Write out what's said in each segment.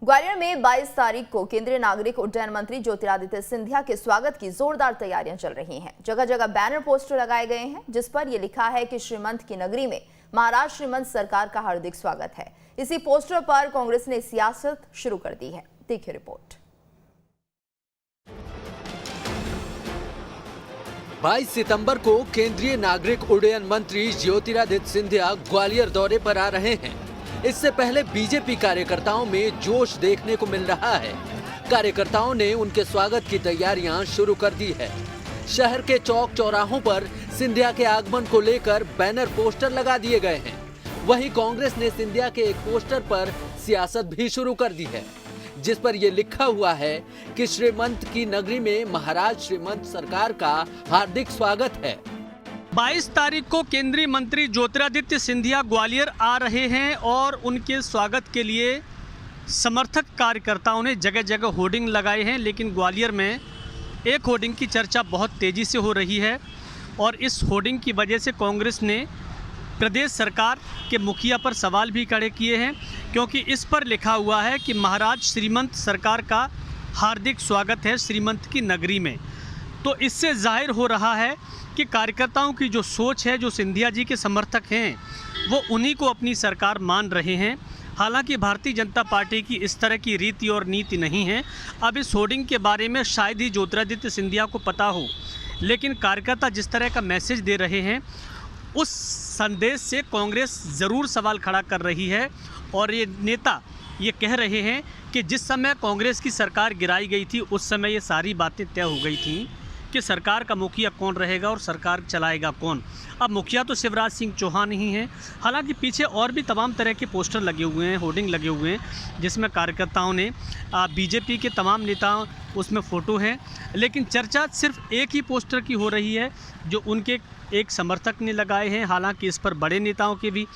ग्वालियर में 22 तारीख को केंद्रीय नागरिक उड्डयन मंत्री ज्योतिरादित्य सिंधिया के स्वागत की जोरदार तैयारियां चल रही हैं। जगह जगह बैनर पोस्टर लगाए गए हैं जिस पर यह लिखा है कि श्रीमंत की नगरी में महाराज श्रीमंत सरकार का हार्दिक स्वागत है। इसी पोस्टर पर कांग्रेस ने सियासत शुरू कर दी है। देखिए रिपोर्ट। 22 सितंबर को केंद्रीय नागरिक उड्डयन मंत्री ज्योतिरादित्य सिंधिया ग्वालियर दौरे पर आ रहे हैं। इससे पहले बीजेपी कार्यकर्ताओं में जोश देखने को मिल रहा है। कार्यकर्ताओं ने उनके स्वागत की तैयारियां शुरू कर दी है। शहर के चौक चौराहों पर सिंधिया के आगमन को लेकर बैनर पोस्टर लगा दिए गए हैं। वहीं कांग्रेस ने सिंधिया के एक पोस्टर पर सियासत भी शुरू कर दी है जिस पर यह लिखा हुआ है कि श्रीमंत की नगरी में महाराज श्रीमंत सरकार का हार्दिक स्वागत है। 22 तारीख को केंद्रीय मंत्री ज्योतिरादित्य सिंधिया ग्वालियर आ रहे हैं और उनके स्वागत के लिए समर्थक कार्यकर्ताओं ने जगह जगह होर्डिंग लगाए हैं। लेकिन ग्वालियर में एक होर्डिंग की चर्चा बहुत तेज़ी से हो रही है और इस होर्डिंग की वजह से कांग्रेस ने प्रदेश सरकार के मुखिया पर सवाल भी खड़े किए हैं, क्योंकि इस पर लिखा हुआ है कि महाराज श्रीमंत सरकार का हार्दिक स्वागत है श्रीमंत की नगरी में। तो इससे जाहिर हो रहा है कि कार्यकर्ताओं की जो सोच है, जो सिंधिया जी के समर्थक हैं, वो उन्हीं को अपनी सरकार मान रहे हैं। हालांकि भारतीय जनता पार्टी की इस तरह की रीति और नीति नहीं है। अब इस होर्डिंग के बारे में शायद ही ज्योतिरादित्य सिंधिया को पता हो, लेकिन कार्यकर्ता जिस तरह का मैसेज दे रहे हैं उस संदेश से कांग्रेस ज़रूर सवाल खड़ा कर रही है। और ये नेता ये कह रहे हैं कि जिस समय कांग्रेस की सरकार गिराई गई थी उस समय ये सारी बातें तय हो गई थी कि सरकार का मुखिया कौन रहेगा और सरकार चलाएगा कौन। अब मुखिया तो शिवराज सिंह चौहान ही हैं। हालांकि पीछे और भी तमाम तरह के पोस्टर लगे हुए हैं, होर्डिंग लगे हुए हैं, जिसमें कार्यकर्ताओं ने बीजेपी के तमाम नेताओं उसमें फ़ोटो हैं। लेकिन चर्चा सिर्फ एक ही पोस्टर की हो रही है जो उनके एक समर्थक ने लगाए हैं। हालांकि इस पर बड़े नेताओं के भी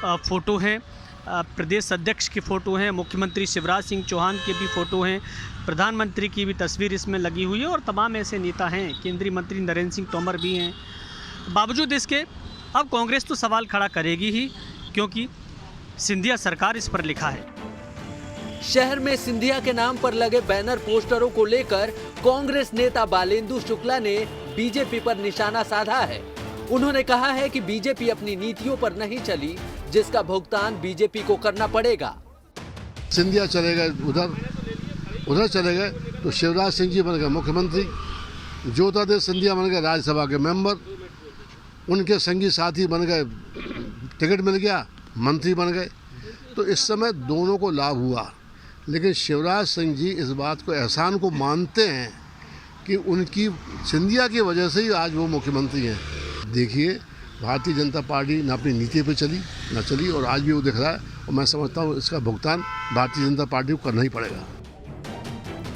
फ़ोटो हैं, प्रदेश अध्यक्ष की फ़ोटो हैं, मुख्यमंत्री शिवराज सिंह चौहान के भी फ़ोटो हैं, प्रधानमंत्री की भी तस्वीर इसमें लगी हुई है और तमाम ऐसे नेता हैं, केंद्रीय मंत्री नरेंद्र सिंह तोमर भी हैं। बावजूद इसके अब कांग्रेस तो सवाल खड़ा करेगी ही, क्योंकि सिंधिया सरकार इस पर लिखा है। शहर में सिंधिया के नाम पर लगे बैनर पोस्टरों को लेकर कांग्रेस नेता बालेंदु शुक्ला ने बीजेपी पर निशाना साधा है। उन्होंने कहा है कि बीजेपी अपनी नीतियों पर नहीं चली, जिसका भुगतान बीजेपी को करना पड़ेगा। सिंधिया चले गए उधर चले गए तो शिवराज सिंह जी बन गए मुख्यमंत्री, ज्योतिरादित्य सिंधिया बन गए राज्यसभा के मेंबर, उनके संगी साथी बन गए, टिकट मिल गया, मंत्री बन गए। तो इस समय दोनों को लाभ हुआ। लेकिन शिवराज सिंह जी इस बात को एहसान को मानते हैं कि उनकी सिंधिया की वजह से ही आज वो मुख्यमंत्री हैं। देखिए, भारतीय जनता पार्टी न अपनी नीति पे चली न चली और आज भी वो दिख रहा है और मैं समझता हूँ इसका भुगतान भारतीय जनता पार्टी को करना ही पड़ेगा।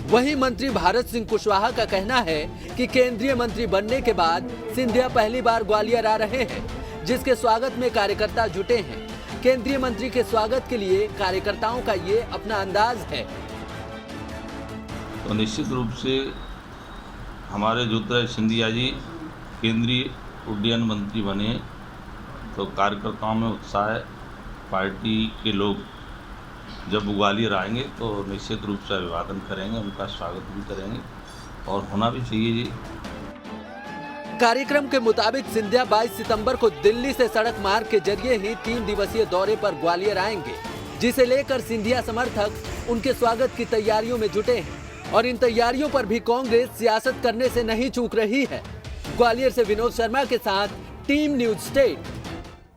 वहीं मंत्री भारत सिंह कुशवाहा का कहना है कि केंद्रीय मंत्री बनने के बाद सिंधिया पहली बार ग्वालियर आ रहे हैं, जिसके स्वागत में कार्यकर्ता जुटे हैं। केंद्रीय मंत्री के स्वागत के लिए कार्यकर्ताओं का ये अपना अंदाज है। तो निश्चित रूप से हमारे ज्योतिरादित्य सिंधिया जी केंद्रीय उड्डयन मंत्री बने तो कार्यकर्ताओं में उत्साह है। पार्टी के लोग जब ग्वालियर आएंगे तो निश्चित रूप से अभिवादन करेंगे, उनका स्वागत भी करेंगे और होना भी चाहिए जी। कार्यक्रम के मुताबिक सिंधिया 22 सितंबर को दिल्ली से सड़क मार्ग के जरिए ही 3 दिवसीय दौरे पर ग्वालियर आएंगे, जिसे लेकर सिंधिया समर्थक उनके स्वागत की तैयारियों में जुटे हैं और इन तैयारियों पर भी कांग्रेस सियासत करने से नहीं चूक रही है। ग्वालियर से विनोद शर्मा के साथ टीम न्यूज़ स्टेट।